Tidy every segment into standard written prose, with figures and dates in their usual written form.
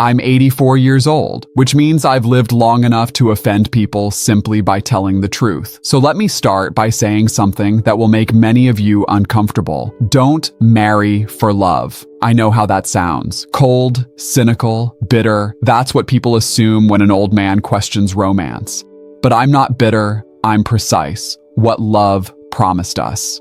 I'm 84 years old, which means I've lived long enough to offend people simply by telling the truth. So let me start by saying something that will make many of you uncomfortable. Don't marry for love. I know how that sounds. Cold, cynical, bitter. That's what people assume when an old man questions romance. But I'm not bitter, I'm precise. What love promised us.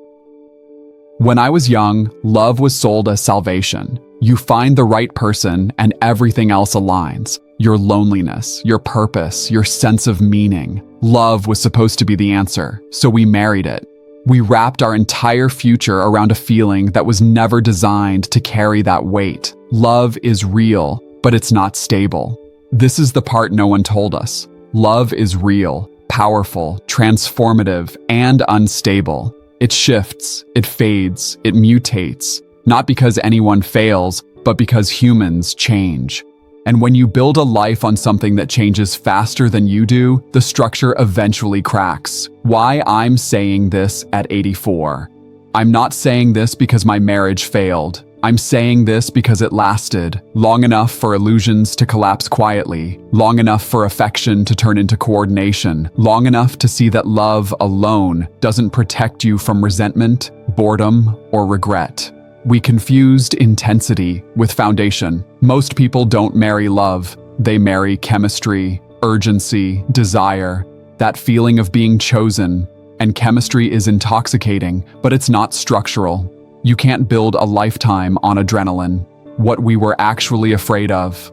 When I was young, love was sold as salvation. You find the right person and everything else aligns. Your loneliness, your purpose, your sense of meaning. Love was supposed to be the answer, so we married it. We wrapped our entire future around a feeling that was never designed to carry that weight. Love is real, but it's not stable. This is the part no one told us. Love is real, powerful, transformative, and unstable. It shifts, it fades, it mutates. Not because anyone fails, but because humans change. And when you build a life on something that changes faster than you do, the structure eventually cracks. Why I'm saying this at 84. I'm not saying this because my marriage failed. I'm saying this because it lasted long enough for illusions to collapse quietly, long enough for affection to turn into coordination, long enough to see that love alone doesn't protect you from resentment, boredom, or regret. We confused intensity with foundation. Most people don't marry love. They marry chemistry, urgency, desire, that feeling of being chosen. And chemistry is intoxicating, but it's not structural. You can't build a lifetime on adrenaline. What we were actually afraid of.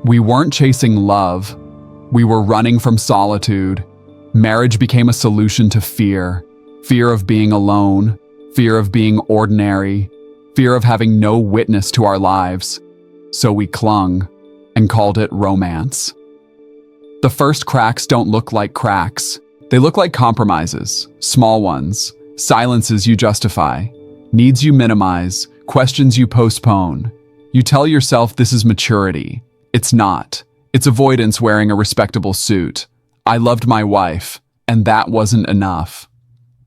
We weren't chasing love. We were running from solitude. Marriage became a solution to fear. Fear of being alone. Fear of being ordinary. Fear of having no witness to our lives. So we clung and called it romance. The first cracks don't look like cracks. They look like compromises, small ones, silences you justify, needs you minimize, questions you postpone. You tell yourself this is maturity. It's not. It's avoidance wearing a respectable suit. I loved my wife, and that wasn't enough.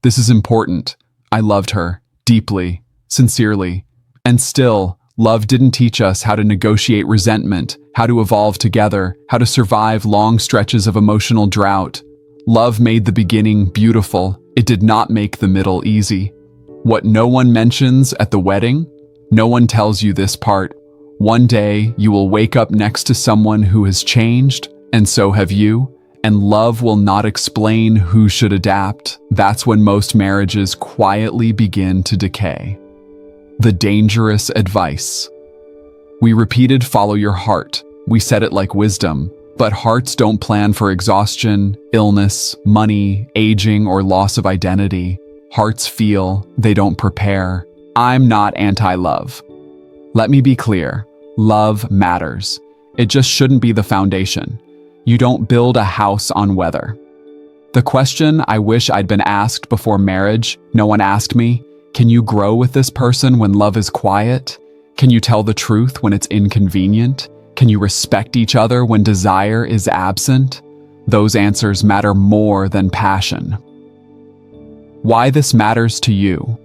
This is important. I loved her, deeply. Sincerely. And still, love didn't teach us how to negotiate resentment, how to evolve together, how to survive long stretches of emotional drought. Love made the beginning beautiful. It did not make the middle easy. What no one mentions at the wedding, no one tells you this part. One day, you will wake up next to someone who has changed, and so have you. And love will not explain who should adapt. That's when most marriages quietly begin to decay. The dangerous advice. We repeated follow your heart. We said it like wisdom, but hearts don't plan for exhaustion, illness, money, aging, or loss of identity. Hearts feel, they don't prepare. I'm not anti-love. Let me be clear, love matters. It just shouldn't be the foundation. You don't build a house on weather. The question I wish I'd been asked before marriage, no one asked me, can you grow with this person when love is quiet? Can you tell the truth when it's inconvenient? Can you respect each other when desire is absent? Those answers matter more than passion. Why this matters to you.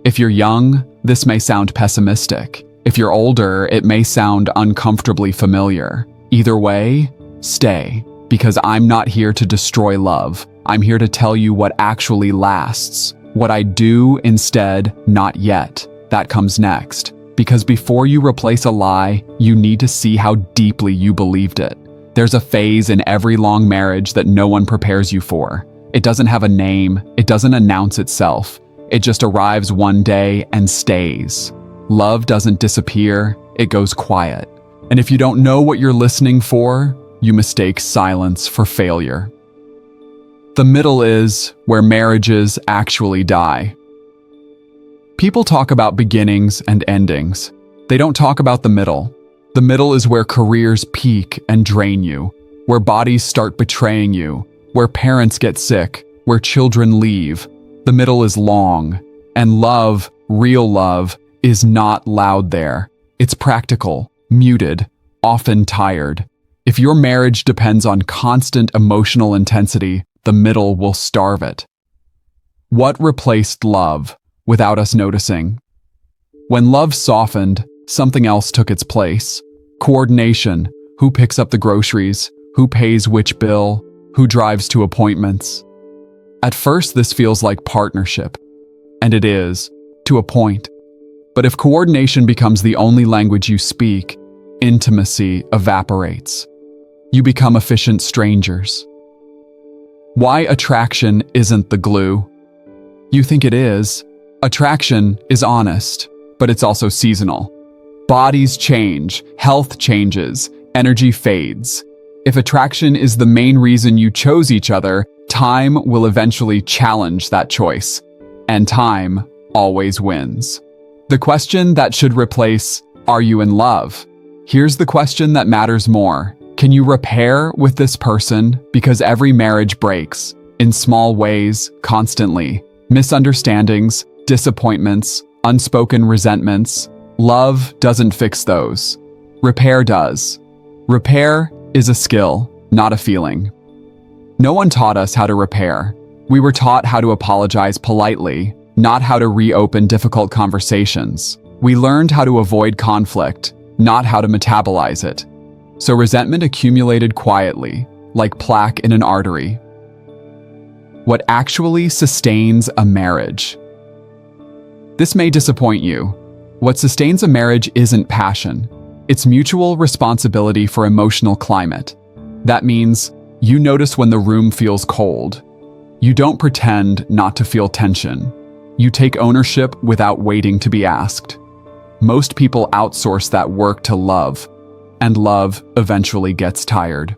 If you're young, this may sound pessimistic. If you're older, it may sound uncomfortably familiar. Either way, stay, because I'm not here to destroy love. I'm here to tell you what actually lasts. What I do instead, not yet. That comes next. Because before you replace a lie, you need to see how deeply you believed it. There's a phase in every long marriage that no one prepares you for. It doesn't have a name. It doesn't announce itself. It just arrives one day and stays. Love doesn't disappear. It goes quiet. And if you don't know what you're listening for, you mistake silence for failure. The middle is where marriages actually die. People talk about beginnings and endings. They don't talk about the middle. The middle is where careers peak and drain you, where bodies start betraying you, where parents get sick, where children leave. The middle is long, and love, real love, is not loud there. It's practical, muted, often tired. If your marriage depends on constant emotional intensity, the middle will starve it. What replaced love without us noticing? When love softened, something else took its place. Coordination. Who picks up the groceries? Who pays which bill? Who drives to appointments? At first, this feels like partnership. And it is, to a point. But if coordination becomes the only language you speak, intimacy evaporates. You become efficient strangers. Why attraction isn't the glue? You think it is. Attraction is honest, but it's also seasonal. Bodies change, health changes, energy fades. If attraction is the main reason you chose each other, time will eventually challenge that choice. And time always wins. The question that should replace, "Are you in love?" Here's the question that matters more. Can you repair with this person? Because every marriage breaks, in small ways, constantly. Misunderstandings, disappointments, unspoken resentments. Love doesn't fix those. Repair does. Repair is a skill, not a feeling. No one taught us how to repair. We were taught how to apologize politely, not how to reopen difficult conversations. We learned how to avoid conflict, not how to metabolize it. So resentment accumulated quietly, like plaque in an artery. What actually sustains a marriage? This may disappoint you. What sustains a marriage isn't passion. It's mutual responsibility for emotional climate. That means you notice when the room feels cold. You don't pretend not to feel tension. You take ownership without waiting to be asked. Most people outsource that work to love, and love eventually gets tired.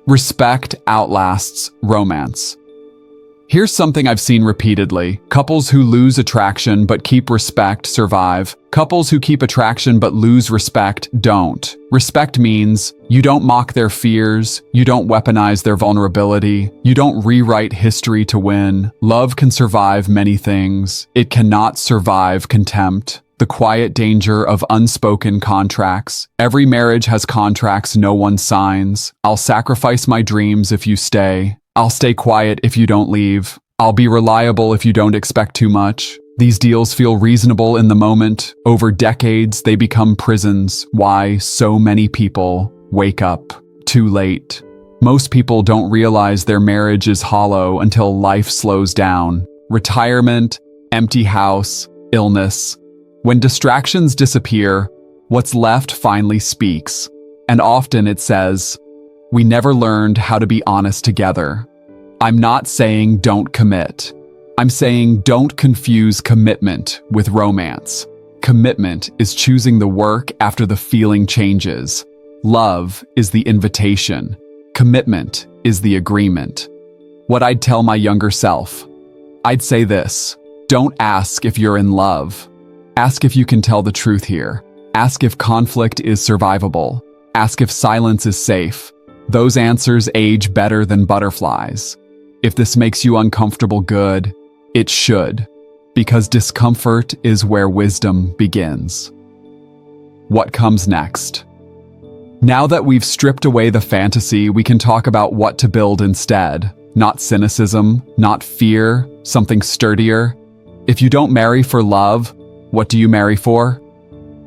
Respect outlasts romance. Here's something I've seen repeatedly. Couples who lose attraction but keep respect survive. Couples who keep attraction but lose respect don't. Respect means you don't mock their fears, you don't weaponize their vulnerability, you don't rewrite history to win. Love can survive many things. It cannot survive contempt. The quiet danger of unspoken contracts. Every marriage has contracts no one signs. I'll sacrifice my dreams if you stay. I'll stay quiet if you don't leave. I'll be reliable if you don't expect too much. These deals feel reasonable in the moment. Over decades, they become prisons. Why so many people wake up too late? Most people don't realize their marriage is hollow until life slows down. Retirement, empty house, illness. When distractions disappear, what's left finally speaks. And often it says, "We never learned how to be honest together." I'm not saying don't commit. I'm saying don't confuse commitment with romance. Commitment is choosing the work after the feeling changes. Love is the invitation. Commitment is the agreement. What I'd tell my younger self. I'd say this: don't ask if you're in love. Ask if you can tell the truth here. Ask if conflict is survivable. Ask if silence is safe. Those answers age better than butterflies. If this makes you uncomfortable, good. It should, because discomfort is where wisdom begins. What comes next? Now that we've stripped away the fantasy, we can talk about what to build instead. Not cynicism, not fear, something sturdier. If you don't marry for love, what do you marry for?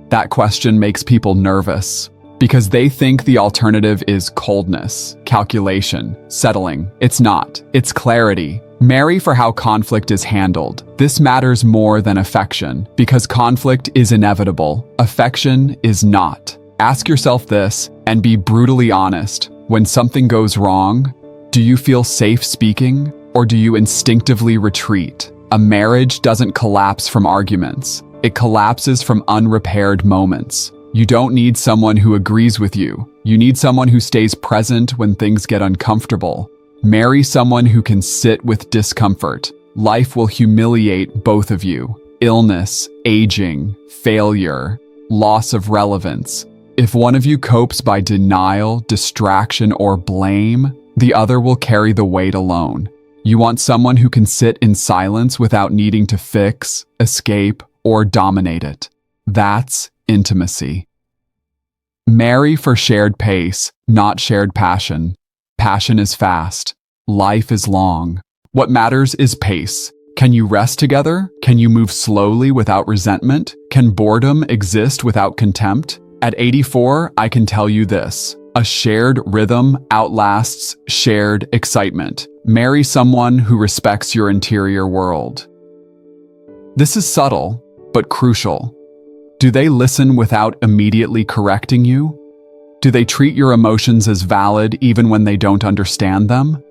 That question makes people nervous, because they think the alternative is coldness, calculation, settling. It's not. It's clarity. Marry for how conflict is handled. This matters more than affection, because conflict is inevitable. Affection is not. Ask yourself this, and be brutally honest. When something goes wrong, do you feel safe speaking, or do you instinctively retreat? A marriage doesn't collapse from arguments. It collapses from unrepaired moments. You don't need someone who agrees with you. You need someone who stays present when things get uncomfortable. Marry someone who can sit with discomfort. Life will humiliate both of you. Illness, aging, failure, loss of relevance. If one of you copes by denial, distraction, or blame, the other will carry the weight alone. You want someone who can sit in silence without needing to fix, escape, or dominate it. That's intimacy. Marry for shared pace, not shared passion. Passion is fast. Life is long. What matters is pace. Can you rest together? Can you move slowly without resentment? Can boredom exist without contempt? At 84, I can tell you this. A shared rhythm outlasts shared excitement. Marry someone who respects your interior world. This is subtle, but crucial. Do they listen without immediately correcting you? Do they treat your emotions as valid even when they don't understand them?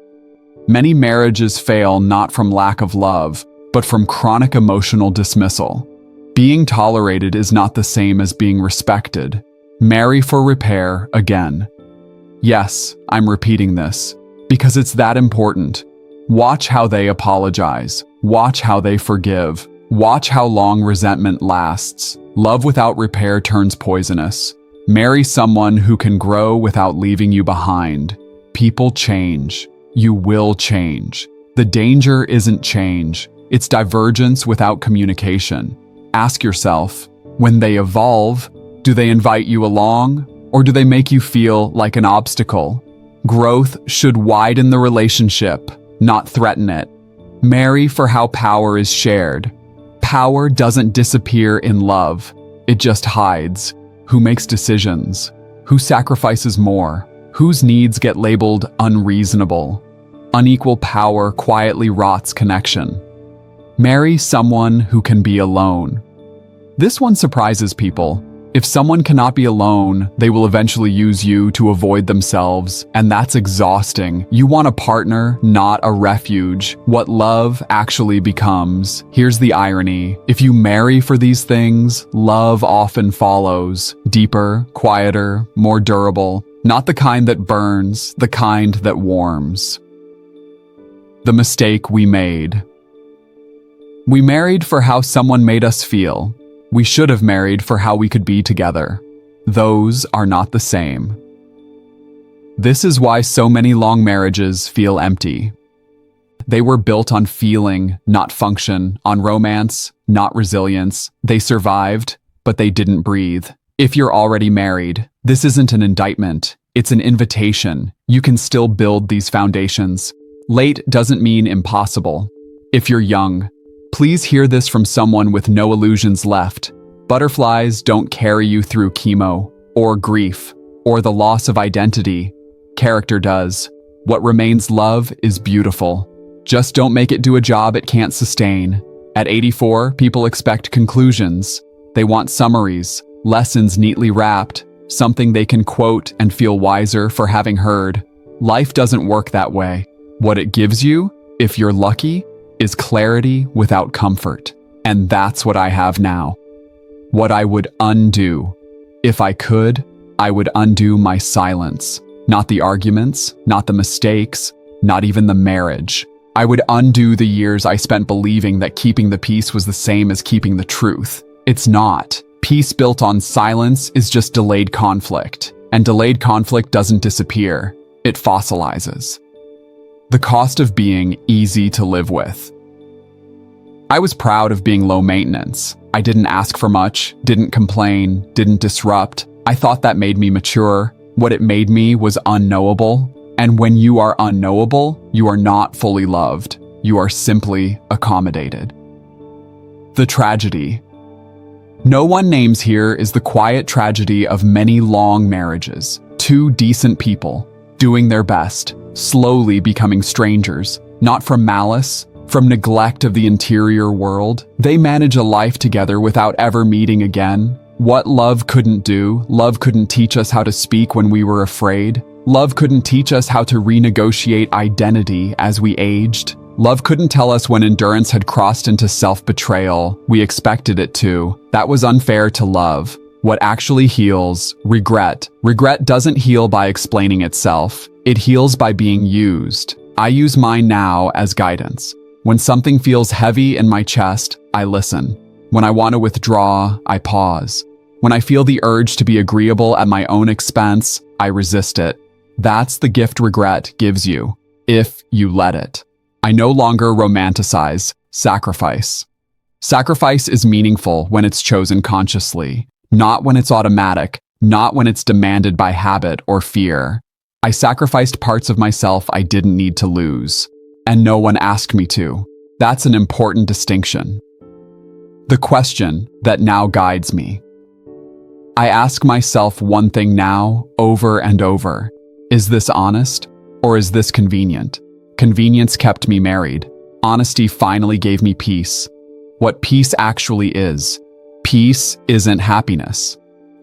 Many marriages fail not from lack of love, but from chronic emotional dismissal. Being tolerated is not the same as being respected. Marry for repair again. Yes, I'm repeating this, because it's that important. Watch how they apologize. Watch how they forgive. Watch how long resentment lasts. Love without repair turns poisonous. Marry someone who can grow without leaving you behind. People change. You will change. The danger isn't change. It's divergence without communication. Ask yourself, when they evolve, do they invite you along, or do they make you feel like an obstacle? Growth should widen the relationship, not threaten it. Marry for how power is shared. Power doesn't disappear in love. It just hides. Who makes decisions? Who sacrifices more? Whose needs get labeled unreasonable? Unequal power quietly rots connection. Marry someone who can be alone. This one surprises people. If someone cannot be alone, they will eventually use you to avoid themselves, and that's exhausting. You want a partner, not a refuge. What love actually becomes. Here's the irony. If you marry for these things, love often follows. Deeper, quieter, more durable. Not the kind that burns, the kind that warms. The mistake we made. We married for how someone made us feel. We should have married for how we could be together. Those are not the same. This is why so many long marriages feel empty. They were built on feeling, not function, on romance, not resilience. They survived, but they didn't breathe. If you're already married, this isn't an indictment. It's an invitation. You can still build these foundations. Late doesn't mean impossible. If you're young, please hear this from someone with no illusions left. Butterflies don't carry you through chemo, or grief, or the loss of identity. Character does. What remains love is beautiful. Just don't make it do a job it can't sustain. At 84, people expect conclusions. They want summaries, lessons neatly wrapped, something they can quote and feel wiser for having heard. Life doesn't work that way. What it gives you, if you're lucky, is clarity without comfort. And that's what I have now. What I would undo. If I could, I would undo my silence. Not the arguments, not the mistakes, not even the marriage. I would undo the years I spent believing that keeping the peace was the same as keeping the truth. It's not. Peace built on silence is just delayed conflict. And delayed conflict doesn't disappear. It fossilizes. The cost of being easy to live with. I was proud of being low maintenance. I didn't ask for much, didn't complain, didn't disrupt. I thought that made me mature. What it made me was unknowable. And when you are unknowable, you are not fully loved. You are simply accommodated. The tragedy. No one names here is the quiet tragedy of many long marriages. Two decent people, doing their best, slowly becoming strangers, not from malice, from neglect of the interior world. They manage a life together without ever meeting again. What love couldn't do, love couldn't teach us how to speak when we were afraid. Love couldn't teach us how to renegotiate identity as we aged. Love couldn't tell us when endurance had crossed into self-betrayal. We expected it to. That was unfair to love. What actually heals? Regret. Regret doesn't heal by explaining itself. It heals by being used. I use mine now as guidance. When something feels heavy in my chest, I listen. When I want to withdraw, I pause. When I feel the urge to be agreeable at my own expense, I resist it. That's the gift regret gives you, if you let it. I no longer romanticize sacrifice. Sacrifice is meaningful when it's chosen consciously, not when it's automatic, not when it's demanded by habit or fear. I sacrificed parts of myself I didn't need to lose, and no one asked me to. That's an important distinction. The question that now guides me. I ask myself one thing now, over and over. Is this honest? Or is this convenient? Convenience kept me married. Honesty finally gave me peace. What peace actually is. Peace isn't happiness.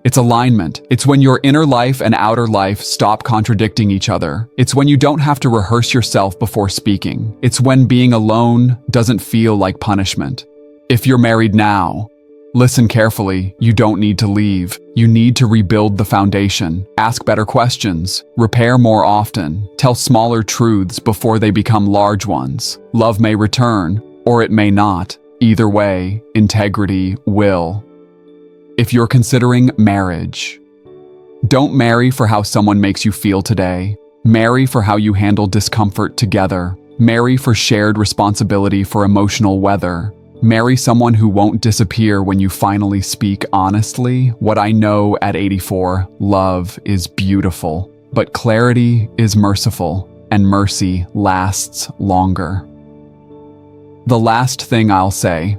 It's alignment. It's when your inner life and outer life stop contradicting each other. It's when you don't have to rehearse yourself before speaking. It's when being alone doesn't feel like punishment. If you're married now, listen carefully. You don't need to leave. You need to rebuild the foundation. Ask better questions. Repair more often. Tell smaller truths before they become large ones. Love may return, or it may not. Either way, integrity will. If you're considering marriage, don't marry for how someone makes you feel today. Marry for how you handle discomfort together. Marry for shared responsibility for emotional weather. Marry someone who won't disappear when you finally speak honestly. What I know at 84, love is beautiful, but clarity is merciful, and mercy lasts longer. The last thing I'll say.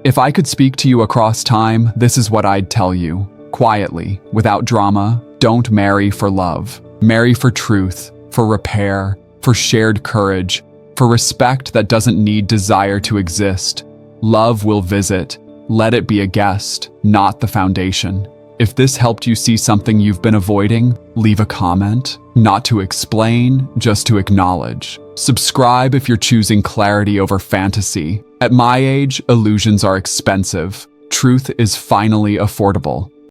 If I could speak to you across time, this is what I'd tell you. Quietly, without drama, don't marry for love. Marry for truth, for repair, for shared courage, for respect that doesn't need desire to exist. Love will visit. Let it be a guest, not the foundation. If this helped you see something you've been avoiding, leave a comment. Not to explain, just to acknowledge. Subscribe if you're choosing clarity over fantasy. At my age, illusions are expensive. Truth is finally affordable.